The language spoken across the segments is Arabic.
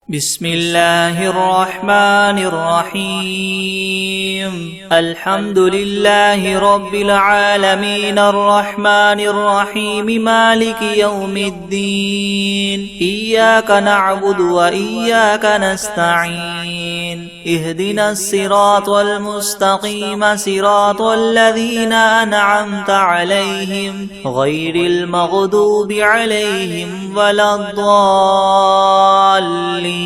بسم الله الرحمن الرحيم الحمد لله رب العالمين الرحمن الرحيم مالك يوم الدين إياك نعبد وإياك نستعين اهدنا الصراط المستقيم صراط الذين أنعمت عليهم غير المغضوب عليهم ولا الضالين.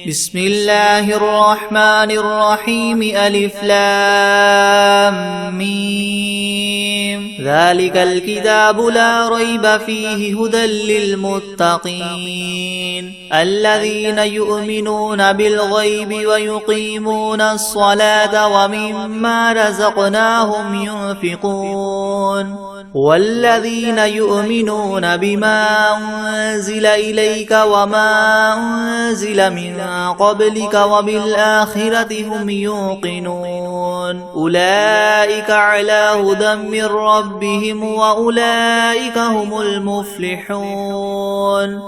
بسم الله الرحمن الرحيم ألف لام ميم ذلك الكتاب لا ريب فيه هدى للمتقين الذين يؤمنون بالغيب ويقيمون الصلاة ومما رزقناهم ينفقون والذين يؤمنون بما أنزل إليك وما أنزل من قبلك وبالآخرة هم يوقنون أولئك على هدى من ربهم وأولئك هم المفلحون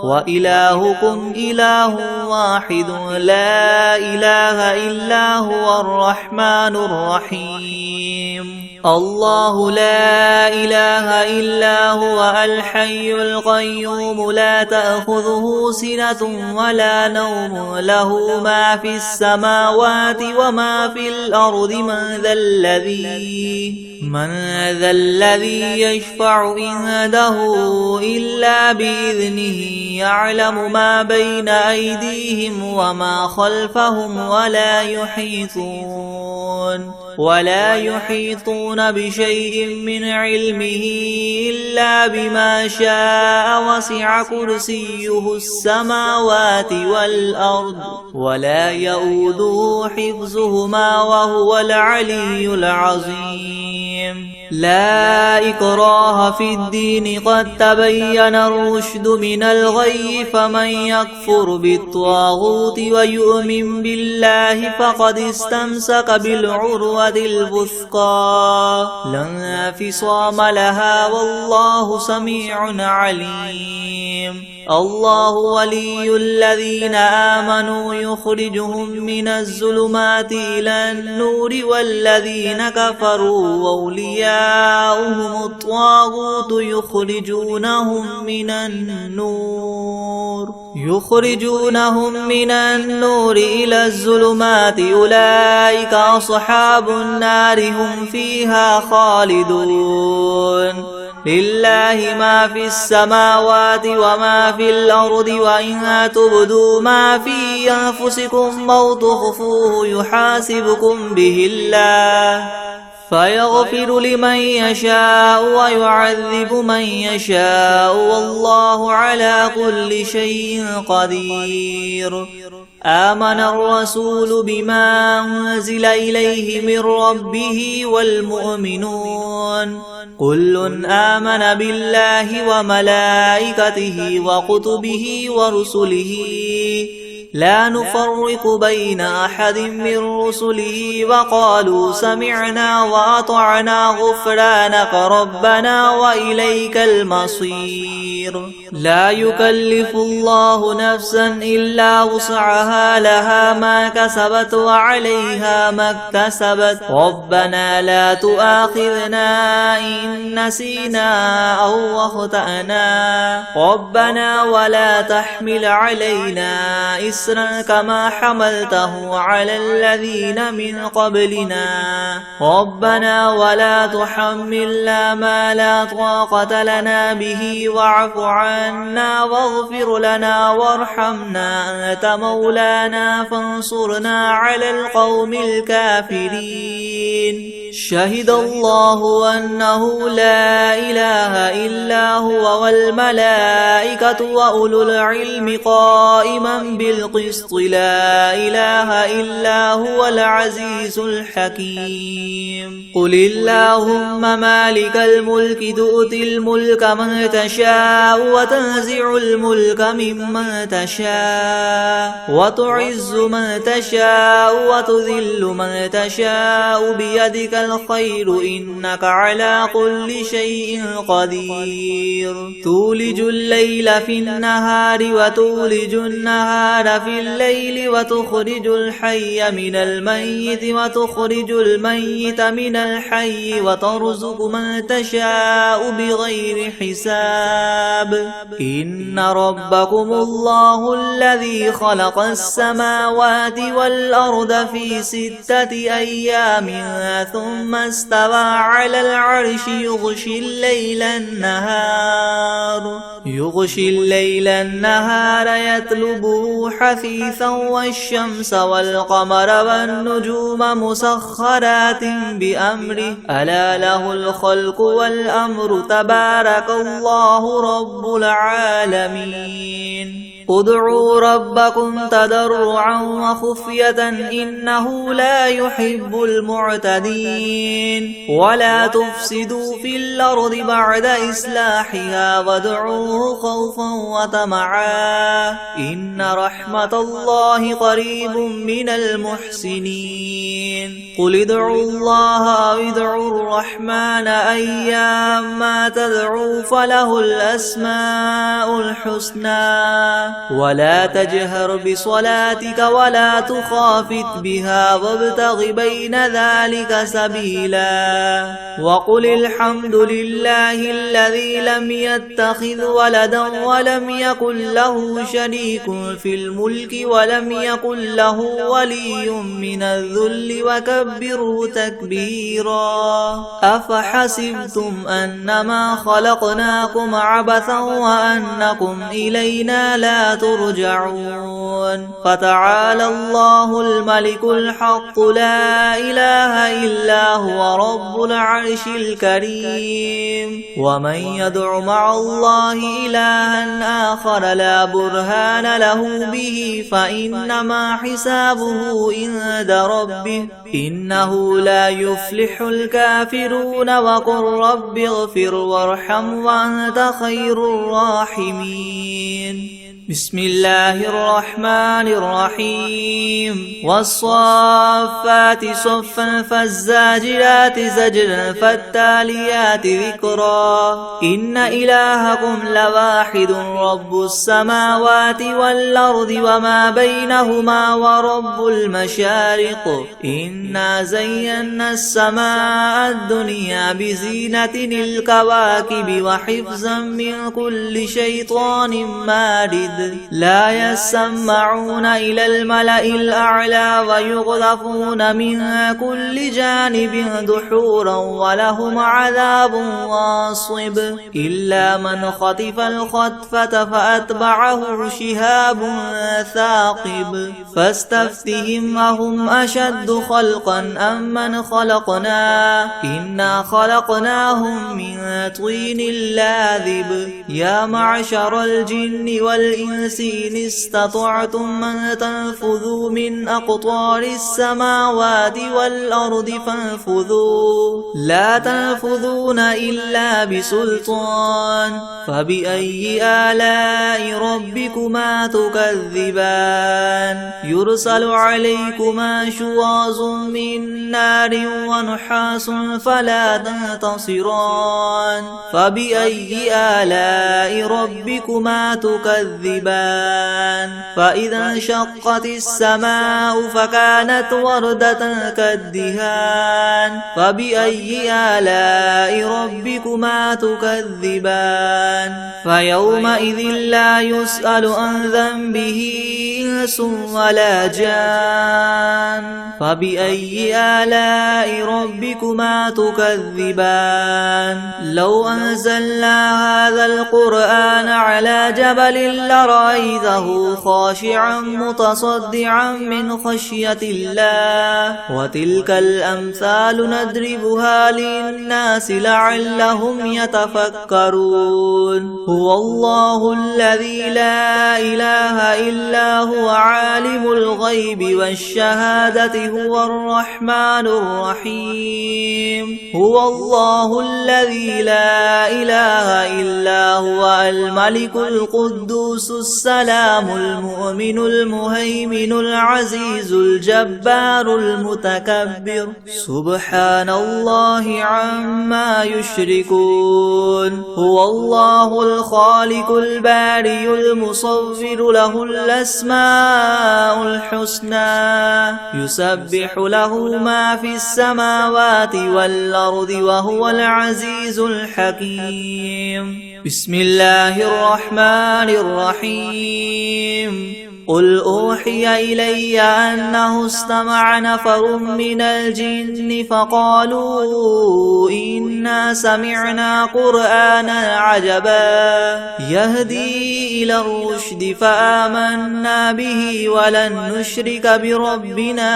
وإلهكم إله واحد لا إله إلا هو الرحمن الرحيم الله لا إله إلا هو الحي القيوم لا تأخذه سنة ولا نوم له ما في السماوات وما في الأرض من ذا الذي يشفع عنده إلا بإذنه يعلم ما بين أيديهم وما خلفهم ولا يحيطون بشيء من علمه إلا بما شاء وسع كرسيه السماوات والأرض ولا يؤوده حفظهما وهو العلي العظيم لا إكراه في الدين قد تبين الرشد من الغي فمن يكفر بالطاغوت ويؤمن بالله فقد استمسك بالعروة الوثقى لا انفصام لها والله سميع عليم الله ولي الذين آمنوا يخرجهم من الظلمات إلى النور والذين كفروا أولياؤهم الطاغوت يخرجونهم من النور إلى الظلمات أولئك أصحاب النار هم فيها خالدون لله ما في السماوات وما في الأرض وإن تبدوا ما في أنفسكم أو تخفوه يحاسبكم به الله فيغفر لمن يشاء ويعذب من يشاء والله على كل شيء قدير آمن الرسول بما أنزل إليه من ربه والمؤمنون كل آمن بالله وملائكته وكتبه ورسله لا نفرق بين أحد من رسله وقالوا سمعنا وأطعنا غفرانك ربنا وإليك المصير لا يكلف الله نفسا إلا وسعها لها ما كسبت وعليها ما اكتسبت ربنا لا تؤاخذنا إن نسينا أو أخطأنا ربنا ولا تحمل علينا إسرا كما حملته على الذين من قبلنا ربنا ولا تحملنا ما لا طاقة لنا به واعف عنا واغفر لنا وارحمنا أنت مولانا فانصرنا على القوم الكافرين شهد الله أنه لا إله إلا هو والملائكة وأولو العلم قائما بالقسط لا إله إلا هو العزيز الحكيم قل اللهم مالك الملك تؤتي الملك من تشاء وتنزع الملك ممن تشاء وتعز من تشاء وتذل من تشاء بيدك الخير إنك على كل شيء قدير تولج الليل في النهار وتولج النهار في الليل وتخرج الحي من الميت وتخرج الميت من الحي وترزق من تشاء بغير حساب إن ربكم الله الذي خلق السماوات والأرض في 6 أيام ثم استوى على العرش يغشي الليل النهار يطلبه حثيثا والشمس والقمر والنجوم مسخرات بأمره ألا له الخلق والأمر تبارك الله رب العالمين ادعوا ربكم تضرعا وخفية إنه لا يحب المعتدين ولا تفسدوا في الأرض بعد إصلاحها وادعوه خوفا وطمعا إن رحمة الله قريب من المحسنين قل ادعوا الله أو ادعوا الرحمن أيما تدعوا فله الأسماء الحسنى ولا تجهر بصلاتك ولا تخافت بها وابتغ بين ذلك سبيلا وقل الحمد لله الذي لم يتخذ ولدا ولم يكن له شريك في الملك ولم يكن له ولي من الذل وكبره تكبيرا أفحسبتم أنما خلقناكم عبثا وأنكم إلينا لا ترجعون فتعالى الله الملك الحق لا إله إلا هو رب العرش الكريم ومن يدع مع الله إلها آخر لا برهان له به فإنما حسابه عند ربه إنه لا يفلح الكافرون وقل رب اغفر وارحم وأنت خير الراحمين بسم الله الرحمن الرحيم والصافات صفا فالزاجرات زجرا فالتاليات ذكرا إن إلهكم لواحد رب السماوات والأرض وما بينهما ورب المشارق إنا زينا السماء الدنيا بزينة الكواكب وحفظا من كل شيطان مارد لا يسمعون إلى الملأ الأعلى ويغذفون من كل جانب دحورا ولهم عذاب واصب إلا من خطف الخطفة فأتبعه شهاب ثاقب فاستفتهم أهم أشد خلقا أم من خلقنا إنا خلقناهم من طين لاذب يا معشر الجن والإنس إن استطعتم أن تنفذوا من أقطار السماوات والأرض فانفذوا لا تنفذون إلا بسلطان فبأي آلاء ربكما تكذبان يرسل عليكما شواظ من نار ونحاس فلا تنتصران فبأي آلاء ربكما تكذبان فإذا انشقت السماء فكانت وردة كالدهان فبأي آلاء ربكما تكذبان فيومئذ لا يسأل عن ذنبه إنس ولا جان فبأي آلاء ربكما تكذبان لو أنزلنا هذا القرآن على جبل لرأيته خاشعا متصدعا من خشية الله وتلك الأمثال نضربها للناس لعلهم يتفكرون هو الله الذي لا إله إلا هو عالم الغيب والشهادة هو الرحمن الرحيم هو الله الذي لا إله إلا هو الملك القدوس السلام المؤمن المهيمن العزيز الجبار المتكبر سبحان الله عما يشركون هو الله الخالق البارئ المصور له الأسماء الحسنى يسبح له ما في السماوات والأرض وهو العزيز الحكيم بسم الله الرحمن الرحيم قل أوحي إلي أنه استمع نفر من الجن فقالوا إنا سمعنا قرآنا عجبا يهدي إلى الرشد فآمنا به ولن نشرك بربنا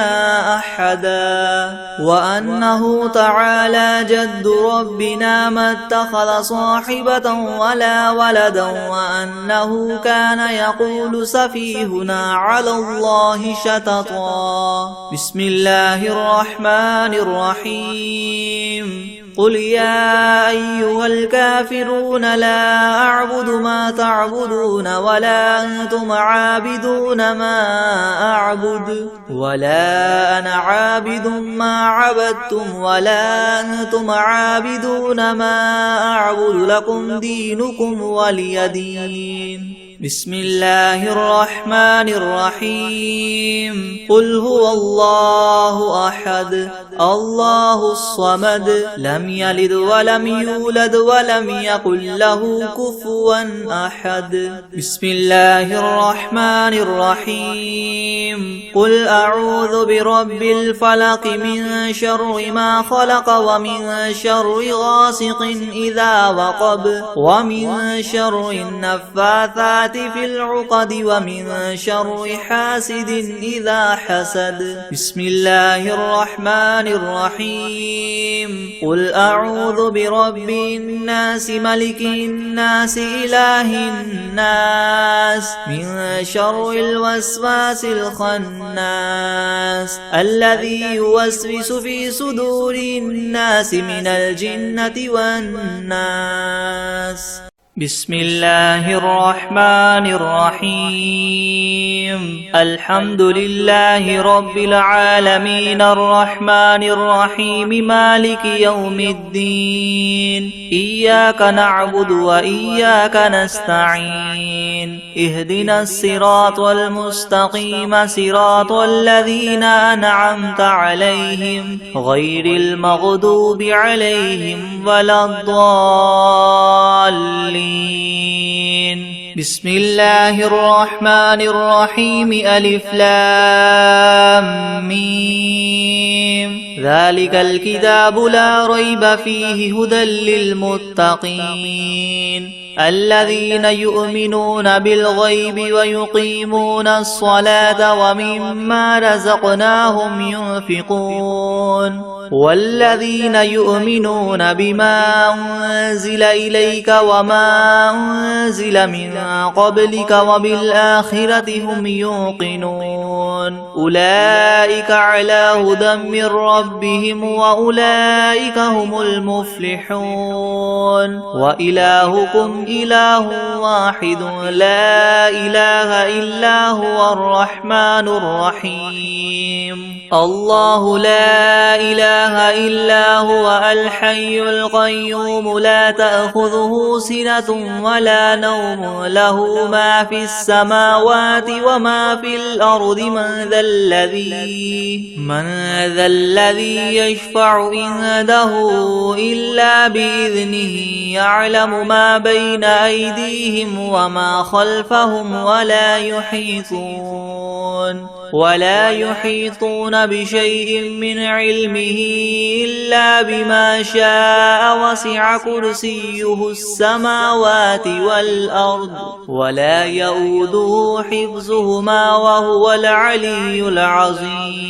أحدا وأنه تعالى جد ربنا ما اتخذ صاحبة ولا ولدا وأنه كان يقول سفيهنا على الله شططا بسم الله الرحمن الرحيم قل يا أيها الكافرون لا أعبد ما تعبدون ولا أنتم عابدون ما أعبد ولا أنا عابد ما عبدتم ولا أنتم عابدون ما أعبد لكم دينكم ولي دين بسم الله الرحمن الرحيم قل هو الله أحد الله الصمد لم يلد ولم يولد ولم يكن له كفوا أحد بسم الله الرحمن الرحيم قل أعوذ برب الفلق من شر ما خلق ومن شر غاسق إذا وقب ومن شر النفاثات في العقد ومن شر حاسد إذا حسد بسم الله الرحمن الرحيم قل أعوذ برب الناس ملك الناس إله الناس من شر الوسواس الخناس الذي يوسوس في صدور الناس من الجنة والناس بسم الله الرحمن الرحيم الحمد لله رب العالمين الرحمن الرحيم مالك يوم الدين إياك نعبد وإياك نستعين اهدنا الصراط المستقيم صراط الذين أنعمت عليهم غير المغضوب عليهم ولا الضالين بسم الله الرحمن الرحيم ألف لام ميم ذلك الكتاب لا ريب فيه هدى للمتقين الذين يؤمنون بالغيب ويقيمون الصلاة ومما رزقناهم ينفقون والذين يؤمنون بما أنزل إليك وما أنزل من قبلك وبالآخرة هم يوقنون أولئك على هدى من ربهم وأولئك هم المفلحون وإلهكم إله واحد لا إله إلا هو الرحمن الرحيم الله لا إله إلا هو الحي القيوم لا تأخذه سنة ولا نوم له ما في السماوات وما في الأرض من ذا الذي يشفع عنده إلا بإذنه يعلم ما بين أيديهم وما خلفهم ولا يحيطون بشيء من علمه إلا بما شاء وسع كرسيه السماوات والأرض ولا يؤوده حفظهما وهو العلي العظيم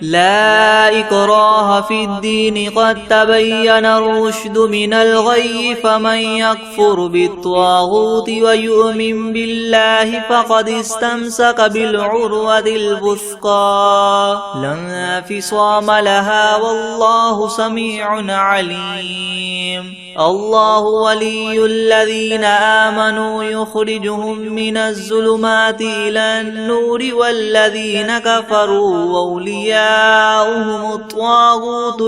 لا إكراه في الدين قد تبين الرشد من الغي فمن يكفر بالطاغوت ويؤمن بالله فقد استمسك بالعروة الوثقى لا انفصام لها والله سميع عليم الله ولي الذين آمنوا يخرجهم من الظلمات إلى النور والذين كفروا أولياؤهم الطاغوت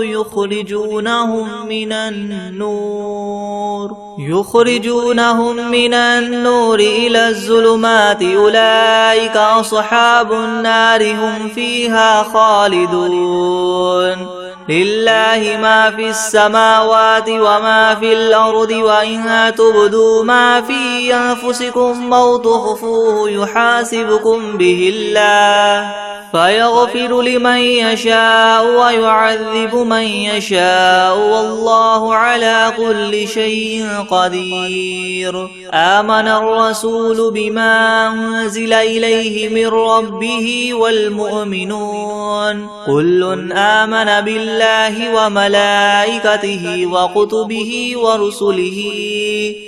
يخرجونهم من النور إلى الظلمات أولئك أصحاب النار هم فيها خالدون لله ما في السماوات وما في الأرض وإن تبدوا ما في أنفسكم أو تخفوه يحاسبكم به الله فيغفر لمن يشاء ويعذب من يشاء والله على كل شيء قدير آمن الرسول بما أنزل إليه من ربه والمؤمنون كل آمن بالله وملائكته وكتبه ورسله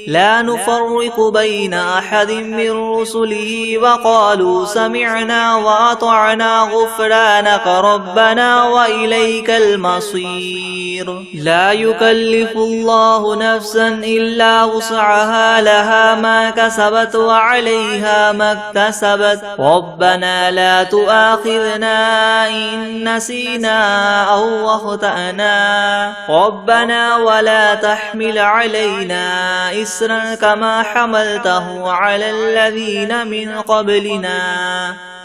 لا نفرق بين أحد من رسله وقالوا سمعنا وأطعنا غفرانك ربنا وإليك المصير لا يكلف الله نفسا إلا وسعها لها ما كسبت وعليها ما اكتسبت ربنا لا تؤاخذنا إن نسينا أو أخطأنا ربنا ولا تحمل علينا إسرا كما حملته على الذين من قبلنا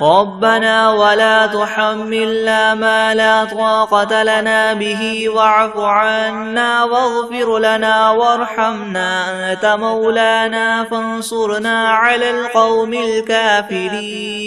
ربنا ولا تحملنا ما لا طاقة لنا به واعف عنا واغفر لنا وارحمنا أنت مولانا فانصرنا على القوم الكافرين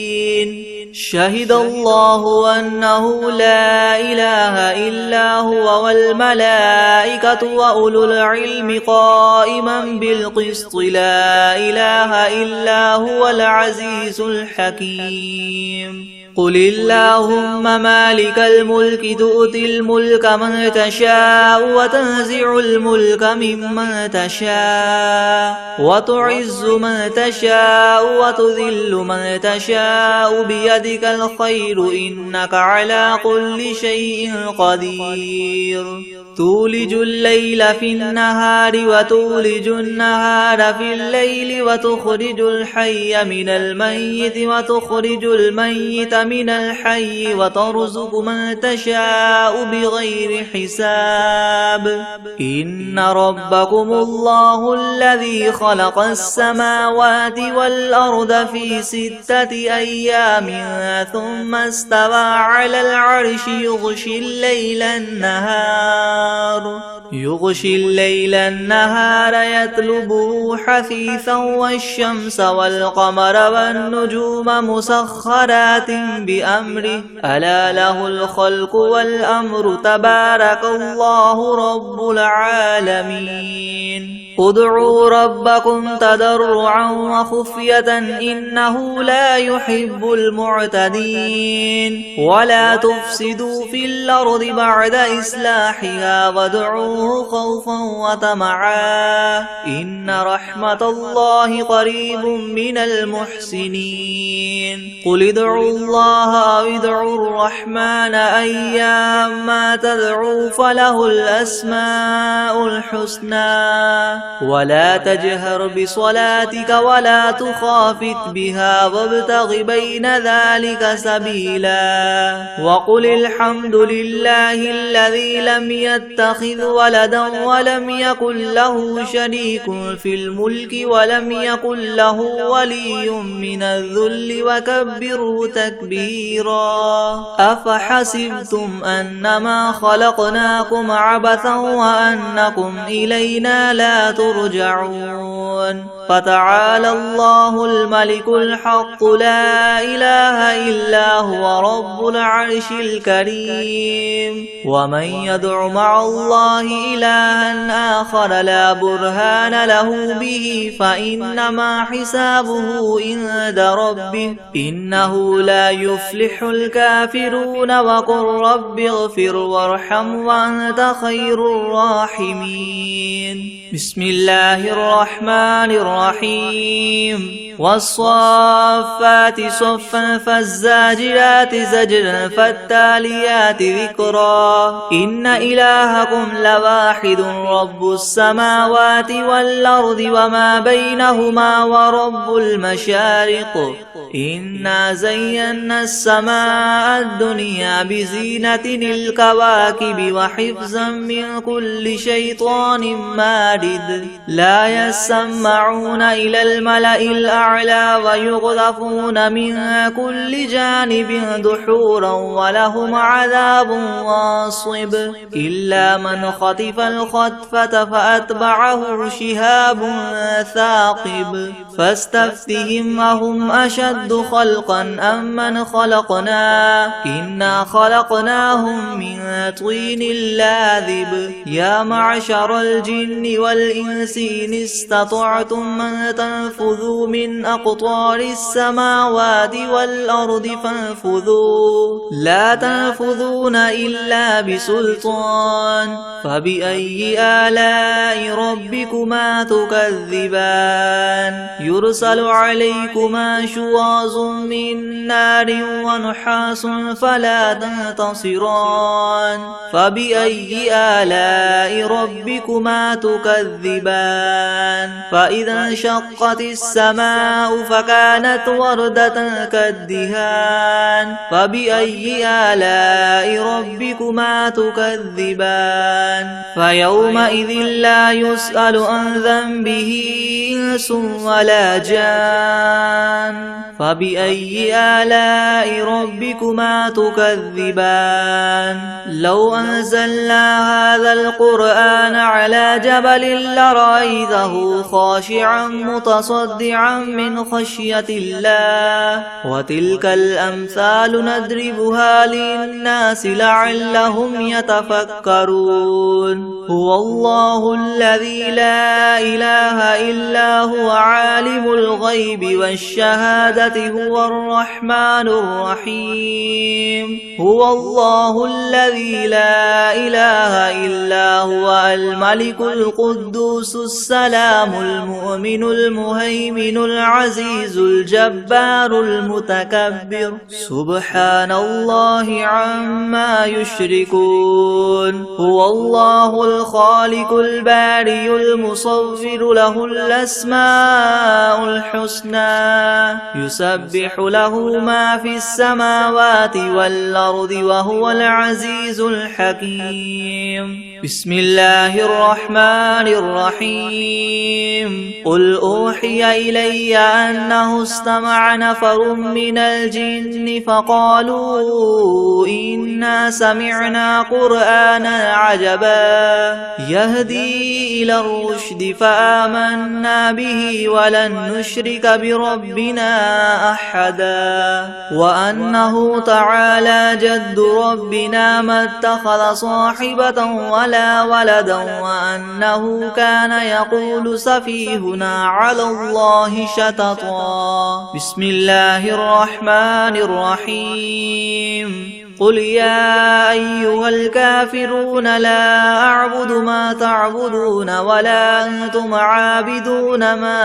شهد الله أنه لا إله إلا هو والملائكة وأولو العلم قائما بالقسط لا إله إلا هو العزيز الحكيم قل اللهم مالك الملك تؤتي الملك من تشاء وتنزع الملك ممن تشاء وتعز من تشاء وتذل من تشاء بيدك الخير إنك على كل شيء قدير تولج الليل في النهار وتولج النهار في الليل وتخرج الحي من الميت وتخرج الميت من الحي وترزق من تشاء بغير حساب إن ربكم الله الذي خلق السماوات والأرض في 6 أيام ثم استوى على العرش يغشي الليل النهار يطلبه حثيثا والشمس والقمر والنجوم مسخرات بأمره ألا له الخلق والأمر تبارك الله رب العالمين ادعوا ربكم تضرعا وخفية إنه لا يحب المعتدين ولا تفسدوا في الأرض بعد إصلاحها وادعوه خوفا وطمعا إن رحمة الله قريب من المحسنين قل ادعوا الله أو ادعوا الرحمن أيما تدعوا فله الأسماء الحسنى ولا تجهر بصلاتك ولا تخافت بها وابتغ بين ذلك سبيلا وقل الحمد لله الذي لم يتخذ ولدا ولم يكن له شريك في الملك ولم يكن له ولي من الذل وكبره تكبيرا أفحسبتم أنما خلقناكم عبثا وأنكم إلينا لا ترجعون فتعالى الله الملك الحق لا إله إلا هو رب العرش الكريم ومن يدع مع الله إلها آخر لا برهان له به فإنما حسابه عند ربه إنه لا يفلح الكافرون وقل رب اغفر وارحم وأنت خير الراحمين بسم الله الرحمن الرحيم والصافات صفا فالزاجرات زجرا فالتاليات ذكرا إن إلهكم لواحد رب السماوات والأرض وما بينهما ورب المشارق إنا زينا السماء الدنيا بزينة الكواكب وحفظا من كل شيطان مارد لا يسمعون إلى الملأ الأعلى ويقذفون من كل جانب دحورا ولهم عذاب واصب إلا من خطف الخطفة فأتبعه شهاب ثاقب فاستفتهم أهم أشد خلقا أم من خلقنا إنا خلقناهم من طين لاذب يا معشر الجن والإنس إن استطعتم من تنفذوا من أقطار السماوات والأرض فانفذوا لا تنفذون إلا بسلطان فبأي آلاء ربكما تكذبان يرسل عليكما شواظ من نار ونحاس فلا تنتصران فبأي آلاء ربكما تكذبان فإذا انشقت السماء فكانت وردة كالدهان فبأي آلاء ربكما تكذبان فيومئذ لا يسأل عن ذنبه إنس ولا جان فبأي آلاء ربكما تكذبان لو أنزلنا هذا القرآن على جبل لرأيته خاشعا متصدعا من خشية الله وتلك الأمثال نضربها للناس لعلهم يتفكرون هو الله الذي لا إله إلا هو عالم الغيب والشهادة هو الرحمن الرحيم هو الله الذي لا إله إلا هو الملك القدوس السلام المؤمن المهيمن العزيز الجبار المتكبر سبحان الله عما يشركون هو الله الخالق البارئ المصور له الأسماء الحسنى يسبح له ما في السماوات والأرض وهو العزيز الحكيم بسم الله الرحمن الرحيم قل أوحي إلي أنه استمع نفر من الجن فقالوا إنا سمعنا قرآنا عجبا يهدي إلى الرشد فآمنا به ولن نشرك بربنا أحدا وأنه تعالى جد ربنا ما اتخذ صاحبة ولا ولدا وأنه كان يقول سفيهنا على الله شططا بسم الله الرحمن الرحيم قل يا أيها الكافرون لا أعبد ما تعبدون ولا أنتم عابدون ما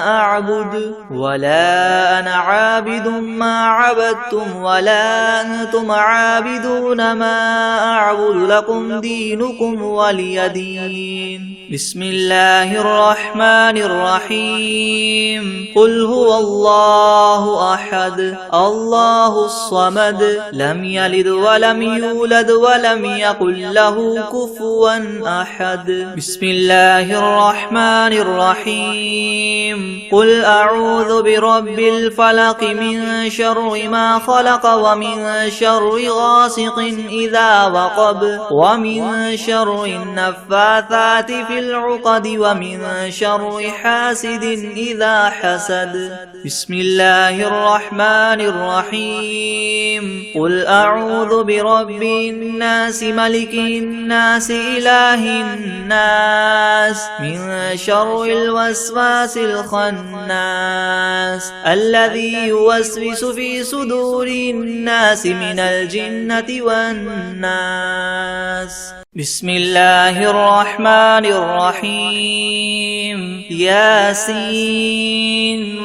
أعبد ولا أنا عابد ما عبدتم ولا أنتم عابدون ما أعبد لكم دينكم ولي دين بسم الله الرحمن الرحيم قل هو الله أحد الله الصمد لم يلد ولم يولد ولم يكن له كفوا أحد بسم الله الرحمن الرحيم قل أعوذ برب الفلق من شر ما خلق ومن شر غاسق إذا وقب ومن شر النفاثات في العقد ومن شر حاسد إذا حسد بسم الله الرحمن الرحيم قل أعوذ برب الناس ملك الناس إله الناس من شر الوسواس الخناس الذي يوسوس في صدور الناس من الجنة والناس بسم الله الرحمن الرحيم ياسين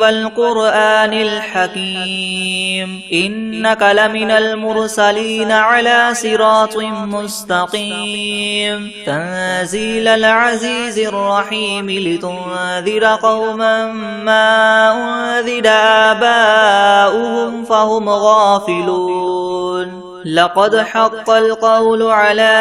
والقرآن الحكيم إنك لمن المرسلين على صراط مستقيم تنزيل العزيز الرحيم لتنذر قوما ما أنذر آباؤهم فهم غافلون لقد حق القول على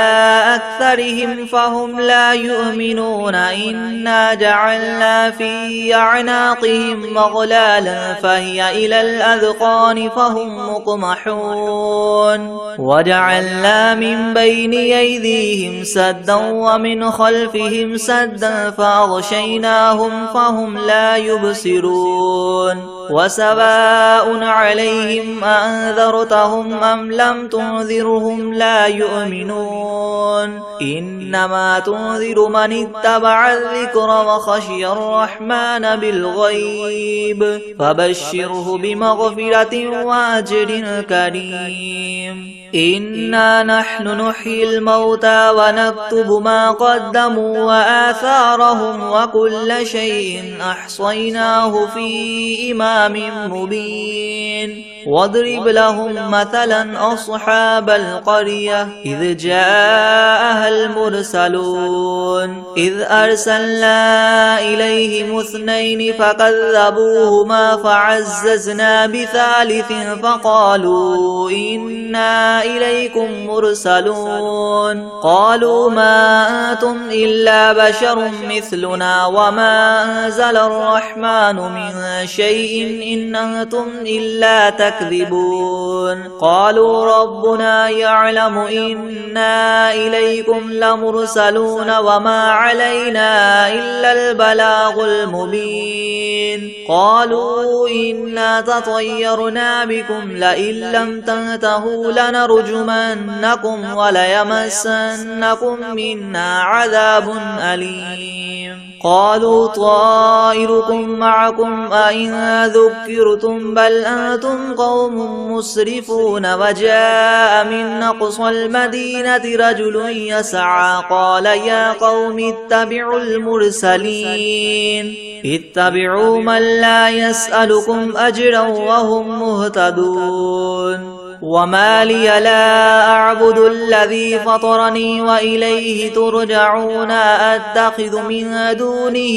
أكثرهم فهم لا يؤمنون إنا جعلنا في أعناقهم مغلالا فهي إلى الأذقان فهم مقمحون وجعلنا من بين أيديهم سدا ومن خلفهم سدا فأغشيناهم فهم لا يبصرون وسواء عليهم أنذرتهم أم لم تنذرهم لا يؤمنون إنما تنذر من اتبع الذكر وخشي الرحمن بالغيب فبشره بمغفرة وأجر كريم إنا نحن نحيي الموتى ونكتب ما قدموا وآثارهم وكل شيء أحصيناه في إمام مبين واضرب لهم مثلا أصحاب القرية إذ جاءها المرسلون إذ أرسلنا إليهم اثنين فكذبوهما فعززنا بثالث فقالوا إنا إليكم مرسلون قالوا ما أنتم إلا بشر مثلنا وما أنزل الرحمن من شيء إن أنتم إلا تكذبون قالوا ربنا يعلم إنا إليكم لمرسلون وما علينا إلا البلاغ المبين قالوا إنا تطيرنا بكم لئن لم تنتهوا لنرجمنكم وليمسنكم منا عذاب أليم قالوا طائركم معكم أئن ذكرتم بل أنتم قوم مسرفون وجاء من أقصى المدينة رجل يسعى قال يا قوم اتبعوا المرسلين اتبعوا من لا يسألكم أجرا وهم مهتدون وما لي لا أعبد الذي فطرني وإليه ترجعون أتخذ من دونه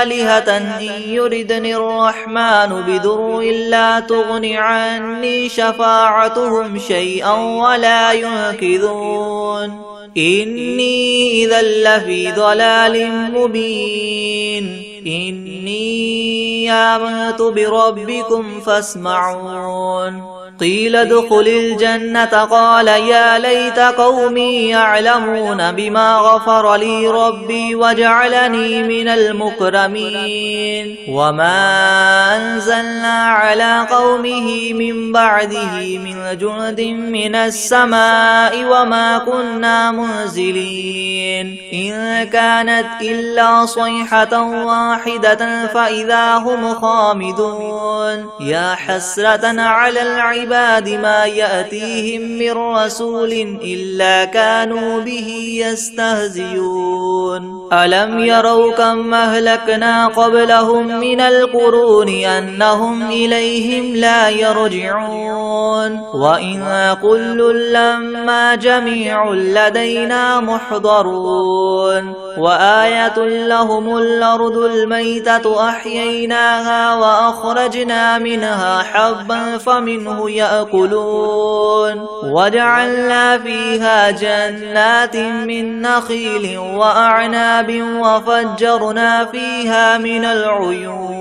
آلهة إن يردني الرحمن بضر لا تغن عني شفاعتهم شيئا ولا ينقذون إني إذا لفي ضلال مبين إني آمنت بربكم فاسمعون قيل ادخل الجنة قال يا ليت قومي يعلمون بما غفر لي ربي وجعلني من المكرمين وما أنزلنا على قومه من بعده من جند من السماء وما كنا منزلين إن كانت إلا صيحة واحدة فإذا هم خامدون يا حسرة على العباد ما يأتيهم من رسول إلا كانوا به يستهزئون ألم يروا كم أهلكنا قبلهم من القرون أنهم إليهم لا يرجعون وإن كل لما جميع لدينا محضرون وآية لهم الأرض الميتة أحييناها وأخرجنا منها حبا فمنه يأكلون وجعلنا فيها جنات من نخيل وأعناب وفجرنا فيها من العيون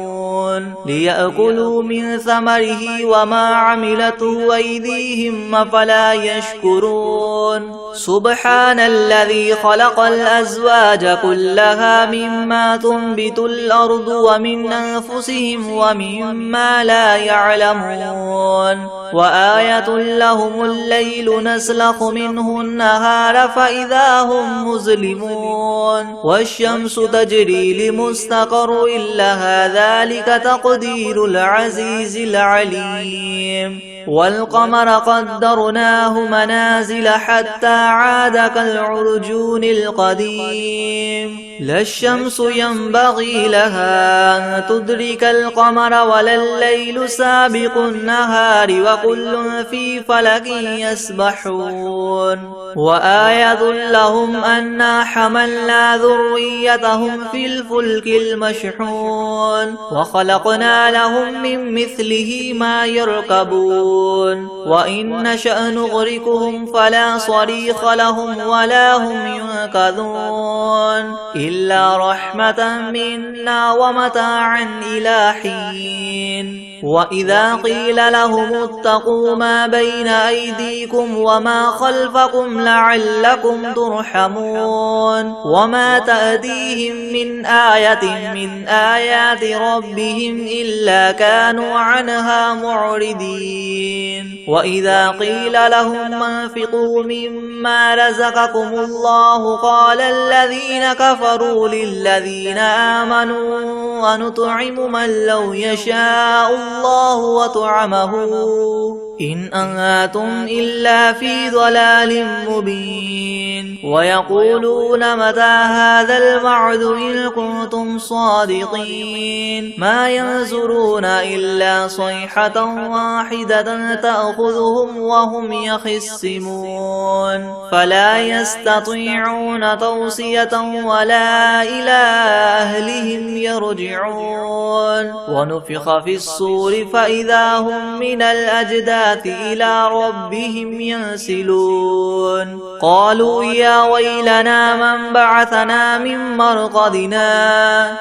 ليأكلوا من ثمره وما عملته أيديهم أفلا يشكرون سبحان الذي خلق الأزواج كلها مما تنبت الأرض ومن أنفسهم ومما لا يعلمون وآية لهم الليل نسلخ منه النهار فإذا هم مظلمون والشمس تجري لمستقر لها ذلك تقدير العزيز العليم والقمر قدرناه منازل حتى عاد كالعرجون القديم لا الشمس ينبغي لها أن تدرك القمر ولا الليل سابق النهار وكل في فلك يسبحون وآية لهم أنا حملنا ذريتهم في الفلك المشحون وخلقنا لهم من مثله ما يركبون وإن نشأ نغرقهم فلا صريخ لهم ولا هم ينقذون إلا رحمة منا ومتاعا إلى حين وإذا قيل لهم اتقوا ما بين أيديكم وما خلفكم لعلكم ترحمون وما تأتيهم من آية من آيات ربهم إلا كانوا عنها معرضين وإذا قيل لهم انفقوا مما رزقكم الله قال الذين كفروا للذين آمنوا ونطعم من لو يشاء الله وطعمه إن أنتم إلا في ضلال مبين ويقولون متى هذا الوعد إن كنتم صادقين ما ينظرون إلا صيحة واحدة تأخذهم وهم يخصمون فلا يستطيعون توصية ولا إلى أهلهم يرجعون ونفخ في الصور فإذا هم من الأجداث إلى ربهم ينسلون قالوا يا ويلنا من بعثنا من مرقدنا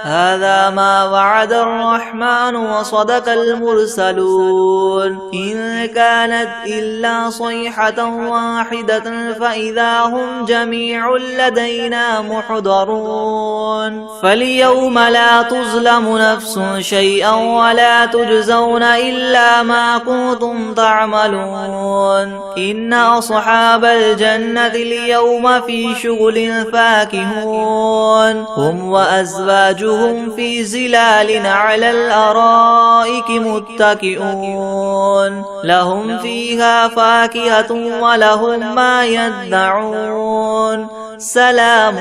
هذا ما وعد الرحمن وصدق المرسلون إن كانت إلا صيحة واحدة فإذا هم جميع لدينا محضرون فاليوم لا تظلم نفس شيئا ولا تجزون إلا ما كنتم تعملون إن أصحاب الجنة اليوم في شغل فاكهون هم وأزواجهم في زلال على الأرائك متكئون لهم فيها فاكهة ولهم ما يدعون سلام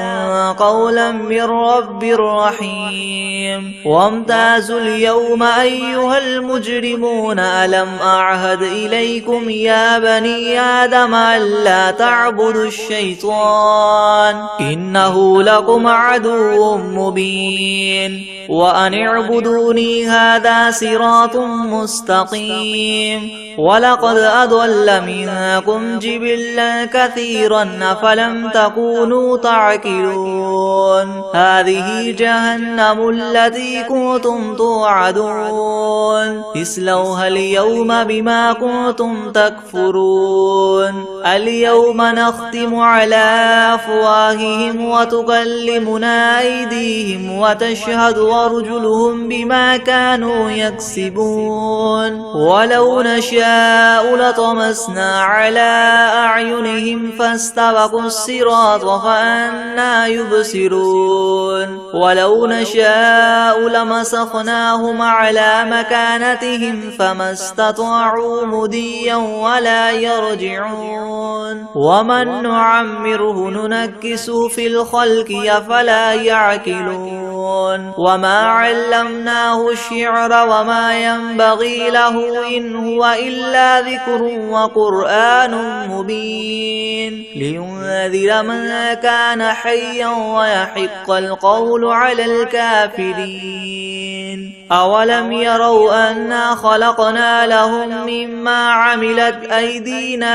قولا من رب رحيم وامتازوا اليوم أيها المجرمون ألم أعهد إليكم يا بني آدم ألا تعبدوا الشيطان إنه لكم عدو مبين وأن اعبدوني هذا صراط مستقيم ولقد أضل منكم جبلا كثيرا أفلم تكونوا تعقلون هذه جهنم التي كنتم توعدون اصلوها اليوم بما كنتم تكفرون اليوم نختم على أفواههم وتكلمنا أيديهم وتشهد أرجلهم بما كانوا يكسبون ولو نشاء لطمسنا على أعينهم فاستبقوا الصراط فأنى يبصرون ولو نشاء لمسخناهم على مكانتهم فما استطاعوا مضيا ولا يرجعون ومن نعمره ننكسه في الخلق أفلا يعقلون وما علمناه الشعر وما ينبغي له إن هو إلا ذكر وقرآن مبين لينذر من كان حيا ويحق القول على الكافرين أولم يروا أنا خلقنا لهم مما عملت أيدينا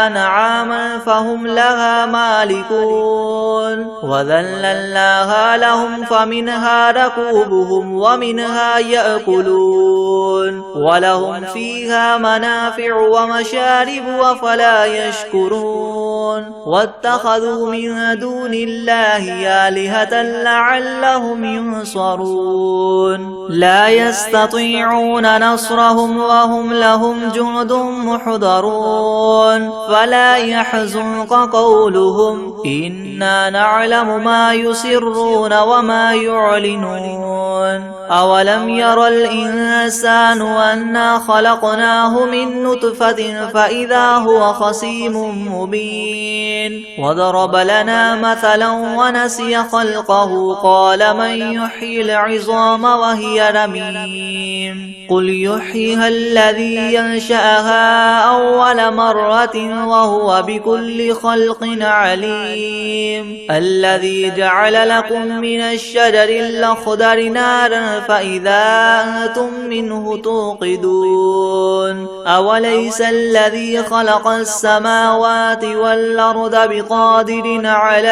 أنعاما فهم لها مالكون وذللناها لهم فمنها ركوبهم ومنها يأكلون ولهم فيها منافع ومشارب وفلا يشكرون واتخذوا من دون الله آلهة لعلهم ينصرون لا لا يستطيعون نصرهم وهم لهم جند محضرون فلا يحزنك قولهم إنا نعلم ما يسرون وما يعلنون أولم ير الإنسان أنا خلقناه من نطفة فإذا هو خصيم مبين وضرب لنا مثلا ونسي خلقه قال من يحيي العظام وهي رميم قل يحييها الذي ينشأها أول مرة وهو بكل خلق عليم الذي جعل لكم من الشجر الأخضر نارا فإذا أنتم منه توقدون أوليس الذي خلق السماوات والأرض بقادر على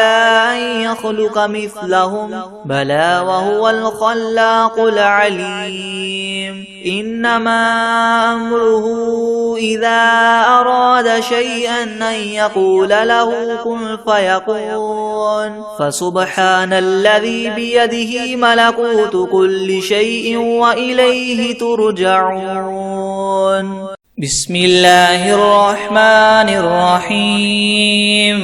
أن يخلق مثلهم بلى وهو الخلاق العليم إنما أمره إذا أراد شيئا أن يقول له كن فيكون فسبحان الذي بيده ملكوت كل شيء وإليه ترجعون بسم الله الرحمن الرحيم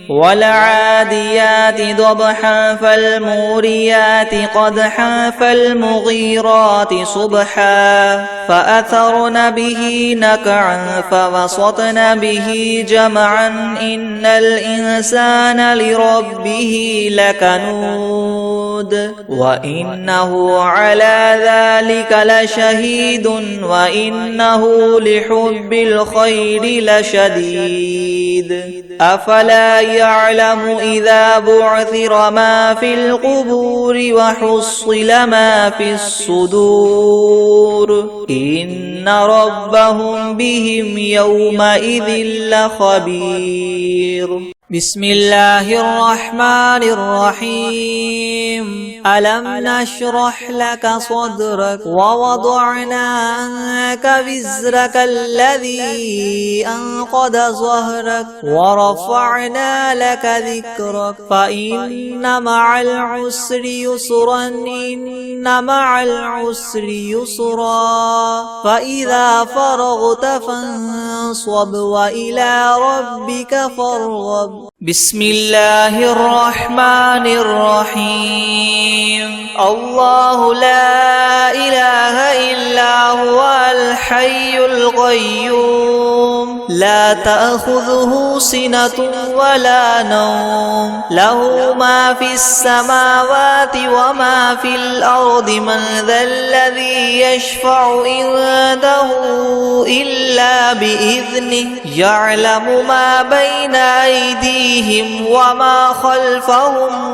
والعاديات ضبحا فالموريات قدحا فالمغيرات صبحا فأثرن به نقعا فوسطن به جمعا إن الإنسان لربه لكنود وإنه على ذلك لشهيد وإنه لحب الخير لشديد أفلا يعلم إذا بعثر ما في القبور وحصل ما في الصدور إن ربهم بهم يومئذ لخبير بسم الله الرحمن الرحيم ألم نشرح لك صدرك ووضعنا عنك وزرك الذي أنقض ظهرك ورفعنا لك ذكرك فإن مع العسر يسرا إن مع العسر يسرا فإذا فرغت فانصب وإلى ربك فارغب بسم الله الرحمن الرحيم الله لا إله إلا هو الحي القيوم لا تأخذه سنة ولا نوم له ما في السماوات وما في الأرض من ذا الذي يشفع عنده إلا بإذنه يعلم ما بين أيديهم وما خلفهم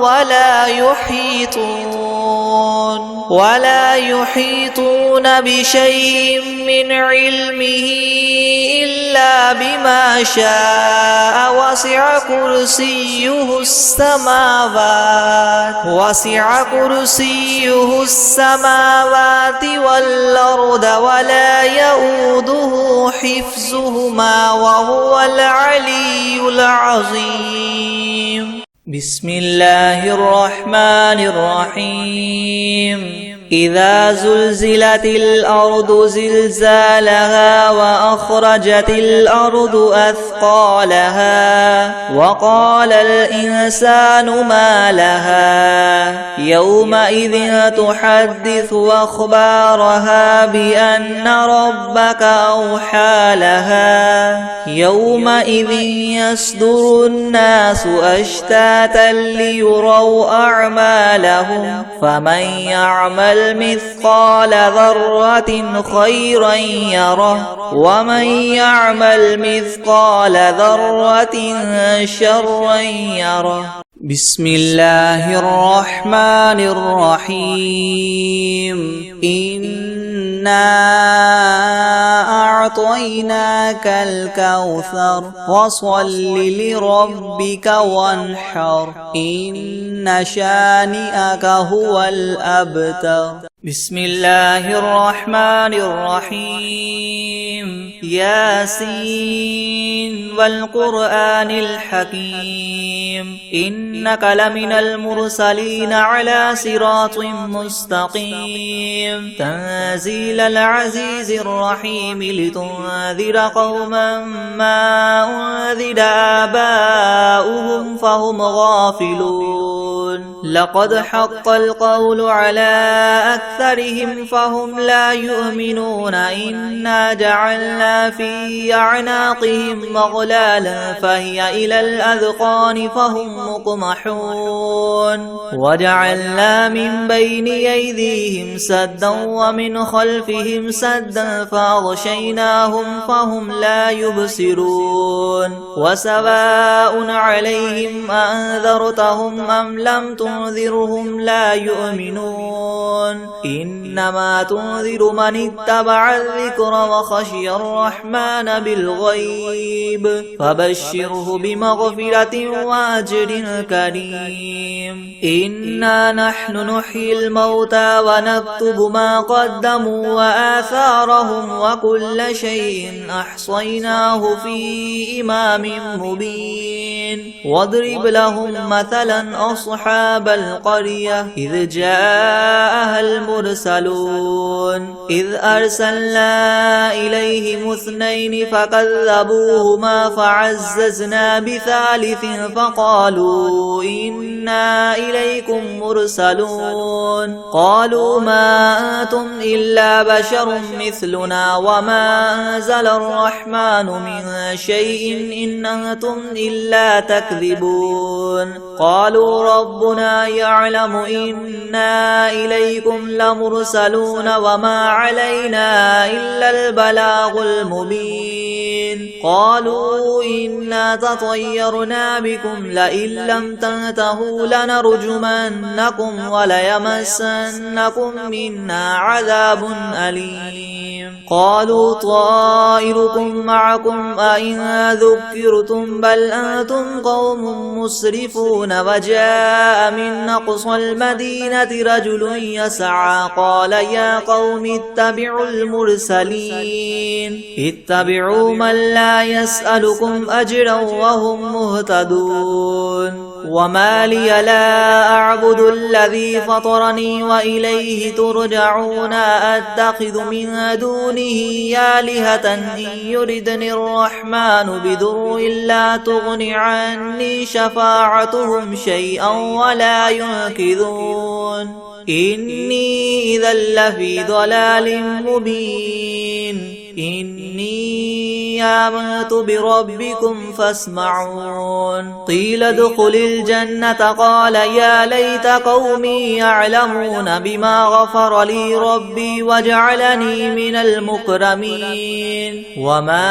ولا يحيطون بشيء من علمه إلا بما شاء وسع كرسيه السماوات والأرض ولا يؤوده حفظهما وهو العلي العظيم بسم الله الرحمن الرحيم إذا زلزلت الأرض زلزالها وأخرجت الأرض أثقالها وقال الإنسان ما لها يومئذ تحدث أخبارها بأن ربك أوحى لها يومئذ يصدر الناس أشتاتا ليروا أعمالهم فمن يعمل مثقال ذرة خيرا يره ومن يعمل مثقال ذرة شرا يره بسم الله الرحمن الرحيم إنا أعطيناك الكوثر فصل لربك وانحر إن شانئك هو الأبتر بسم الله الرحمن الرحيم ياسين والقرآن الحكيم إنك لمن المرسلين على صراط مستقيم تنزيل العزيز الرحيم لتنذر قوما ما أنذر آباؤهم فهم غافلون لقد حق القول على أكثرهم فهم لا يؤمنون إنا جعلنا في أعناقهم أغلالا فهي إلى الأذقان فهم مقمحون وجعلنا من بين أيديهم سدا ومن خلفهم سدا فأغشيناهم فهم لا يبصرون وسواء عليهم أنذرتهم أم لم تنذرهم لا يؤمنون إنما تنذر من اتبع الذكر وخشي الرحمن بالغيب فبشره بمغفرة وأجر كريم إنا نحن نحيي الموتى ونكتب ما قدموا وآثارهم وكل شيء أحصيناه في إمام مبين واضرب لهم مثلا أصحاب القرية إذ جاءها المرسلون إذ أرسلنا إليهم اثنين فكذبوهما فعززنا بثالث فقالوا إنا إليكم مرسلون قالوا ما أنتم إلا بشر مثلنا وما أنزل الرحمن من شيء إن أنتم إلا تكذبون قالوا ربنا يعلم إنا إليكم لمرسلون وما علينا إلا البلاغ المبين قالوا إنا تطيرنا بكم لئن لم تنتهوا لنرجمنكم وليمسنكم منا عذاب أليم قالوا طائركم معكم أئن ذكرتم بل أنتم قوم مسرفون وجاء من أقصى المدينة رجل يسعى قال يا قوم اتبعوا المرسلين اتبعوا من لا يسألكم أجرا وهم مهتدون وما لي لا أعبد الذي فطرني وإليه ترجعون أتخذ من دونه آلهة إن يردني الرحمن بضر لا تغن عني شفاعتهم شيئا ولا ينقذون إني إذا لفي ضلال مبين إني آمنت بربكم فاسمعون قيل ادخل الجنة قال يا ليت قومي يعلمون بما غفر لي ربي وجعلني من المكرمين وما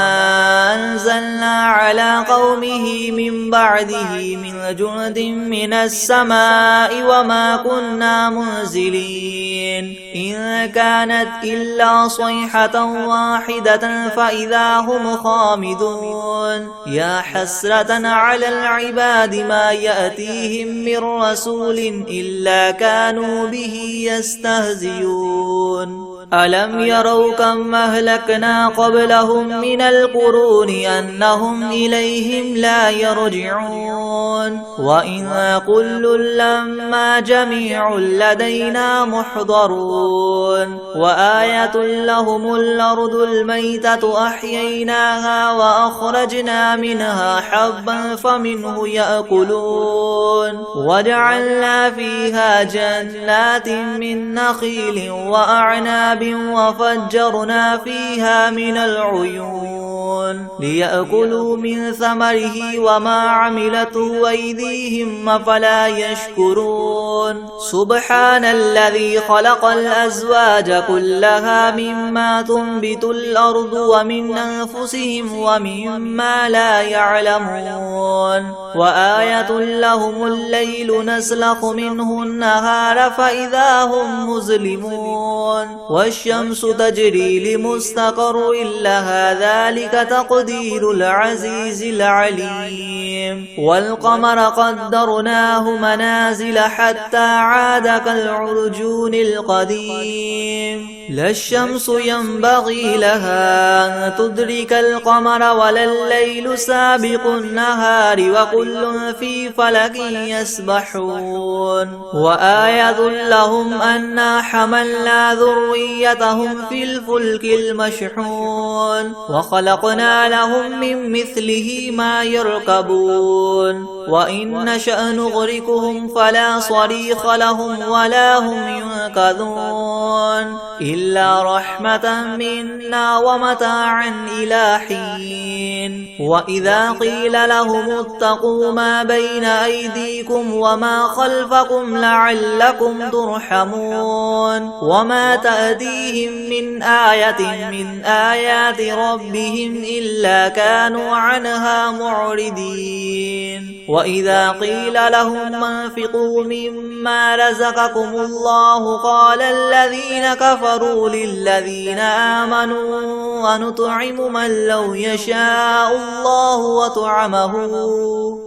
أنزلنا على قومه من بعده من جند من السماء وما كنا منزلين إن كانت إلا صيحة واحدة فإذا هم خامدون يا حسرة على العباد ما يأتيهم من رسول إلا كانوا به يستهزئون ألم يروا كم أهلكنا قبلهم من القرون أنهم إليهم لا يرجعون وإن كل لما جميع لدينا محضرون وآية لهم الأرض الميتة أحييناها وأخرجنا منها حبا فمنه يأكلون وجعلنا فيها جنات من نخيل وأعناب وفجرنا فيها من العيون ليأكلوا من ثمره وما عملته أيديهم أفلا يشكرون سبحان الذي خلق الأزواج كلها مما تنبت الأرض ومن أنفسهم ومما لا يعلمون وآية لهم الليل نسلخ منه النهار فإذا هم مظلمون والشمس تجري لمستقر لها ذلك تقدير العزيز العليم والقمر قدرناه منازل حتى عاد كالعرجون القديم لا الشمس ينبغي لها أن تدرك القمر ولا الليل سابق النهار وكل في فلك يسبحون وآية لهم أنا حملنا ذريتهم في الفلك المشحون وخلقنا لهم من مثله ما يركبون وإن نشأ نغرقهم فلا صريخ لهم ولا هم ينقذون إلا رحمة منا ومتاعا إلى حين وإذا قيل لهم اتقوا ما بين أيديكم وما خلفكم لعلكم ترحمون وما تأتيهم من آية من آيات ربهم إلا كانوا عنها معرضين وإذا قيل لهم انفقوا مما رزقكم الله قال الذين كفروا للذين آمنوا ونطعم من لو يشاء الله وطعمه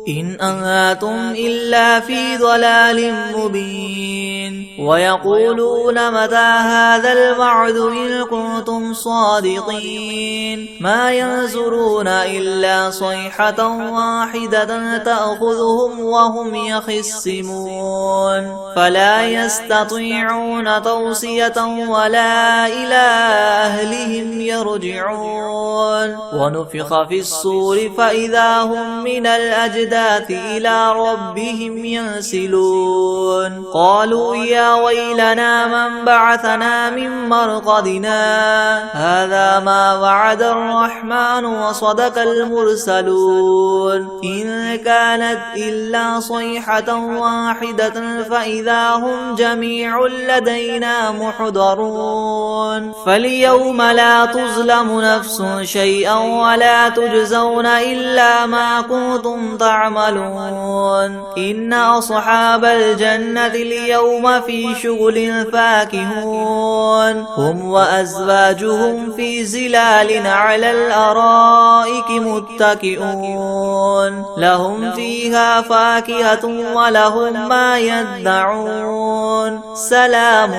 إن أنتم إلا في ضلال مبين ويقولون متى هذا الوعد إن كنتم صادقين ما ينظرون إلا صيحة واحدة تأخذهم وهم يخصمون فلا يستطيعون توصية ولا إلى أهلهم يرجعون ونفخ في الصور فإذا هم من الأجداث إلى ربهم ينسلون قالوا يا ويلنا من بعثنا من مرقدنا هذا ما وعد الرحمن وصدق المرسلون إن كانت إلا صيحة واحدة فإذا هم جميع لدينا محضرون فاليوم لا تظلم نفس شيئا ولا تجزون إلا ما كنتم تعملون إن أصحاب الجنة اليوم في شغل فاكهون هم وأزواجهم في زلال على الأرائك متكئون لهم فيها فاكهة ولهم ما يدعون سلام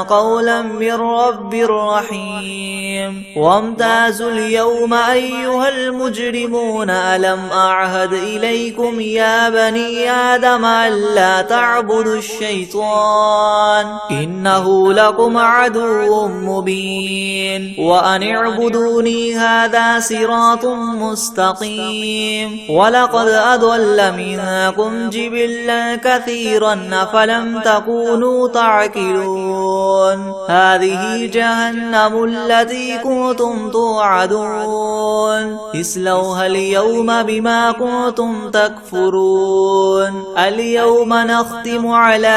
قولا من رب رحيم وامتازوا اليوم أيها المجرمون ألم أعهد إليكم يا بني آدم ألا تعبدوا الشيطان إنه لكم عدو مبين وأن اعبدوني هذا صراط مستقيم ولقد أضل منكم جبلا كثيرا فلم تكونوا تعقلون هذه جهنم التي كنتم توعدون اصلوها اليوم بما كنتم تكفرون اليوم نختم على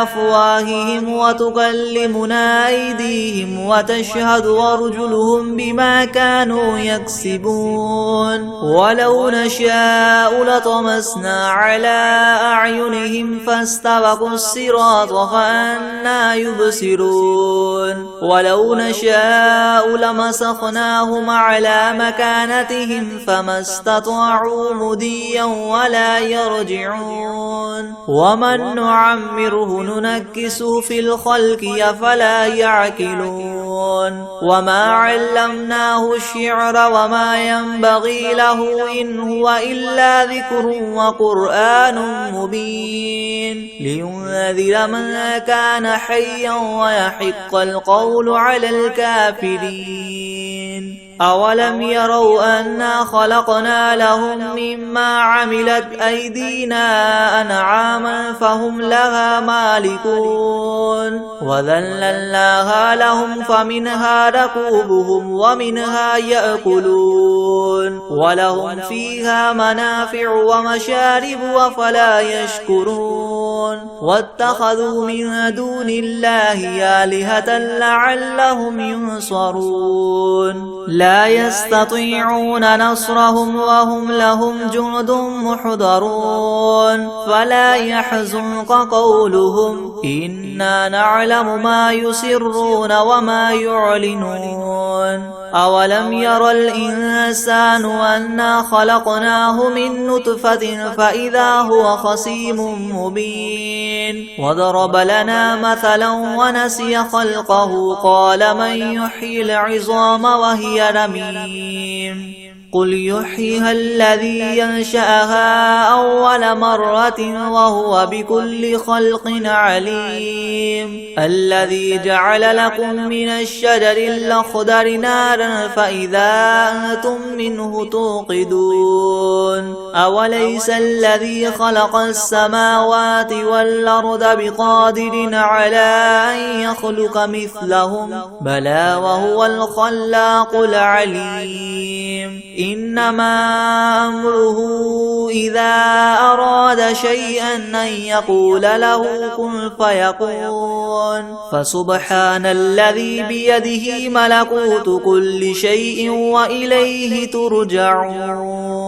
أفواههم وتكلمنا أيديهم وتشهد أرجلهم بما كانوا يكسبون ولو نشاء لطمسنا على أعينهم فاستبقوا الصراط فأنا يبصرون ولو نشاء لمسخناهم على مكانتهم فما استطاعوا مديا ولا يرجعون ومن نعمره ننكسه في الخلق أفلا يعقلون وما علمناه الشعر وما ينبغي له إن هو إلا ذكر وقرآن مبين لينذر من كان حيا ويحق القول على الكافرين أولم يروا أنا خلقنا لهم مما عملت أيدينا أنعاما فهم لها مالكون وذللناها لهم فمنها ركوبهم ومنها يأكلون ولهم فيها منافع ومشارب وفلا يشكرون واتخذوا من دون الله آلهة لعلهم ينصرون لا يستطيعون نصرهم وهم لهم جند محضرون فلا يحزنك قولهم إنا نعلم ما يسرون وما يعلنون أولم ير الإنسان أنا خلقناه من نطفة فإذا هو خصيم مبين وضرب لنا مثلا ونسي خلقه قال من يحيي العظام وهي رميم قل يحييها الذي ينشأها أول مرة وهو بكل خلق عليم الذي جعل لكم من الشجر الأخضر نارا فإذا أنتم منه توقدون أوليس الذي خلق السماوات والأرض بقادر على أن يخلق مثلهم بلى وهو الخلاق العليم إنما أمره إذا أراد شيئا أن يقول له كن فيكون فسبحان الذي بيده ملكوت كل شيء وإليه ترجعون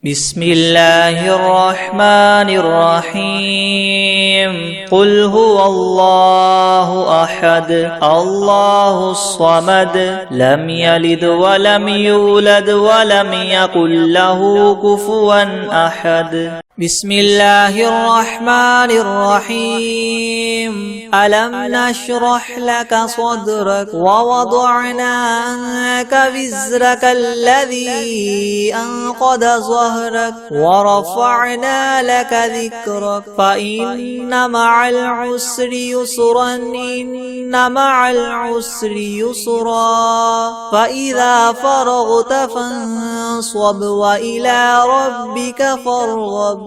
بسم الله الرحمن الرحيم قل هو الله أحد الله الصمد لم يلد ولم يولد ولم يكن له كفوا أحد بسم الله الرحمن الرحيم ألم نشرح لك صدرك ووضعنا عنك وزرك الذي أنقض ظهرك ورفعنا لك ذكرك فإن مع العسر يسرا إن مع العسر يسرا فإذا فرغت فانصب وإلى ربك فارغب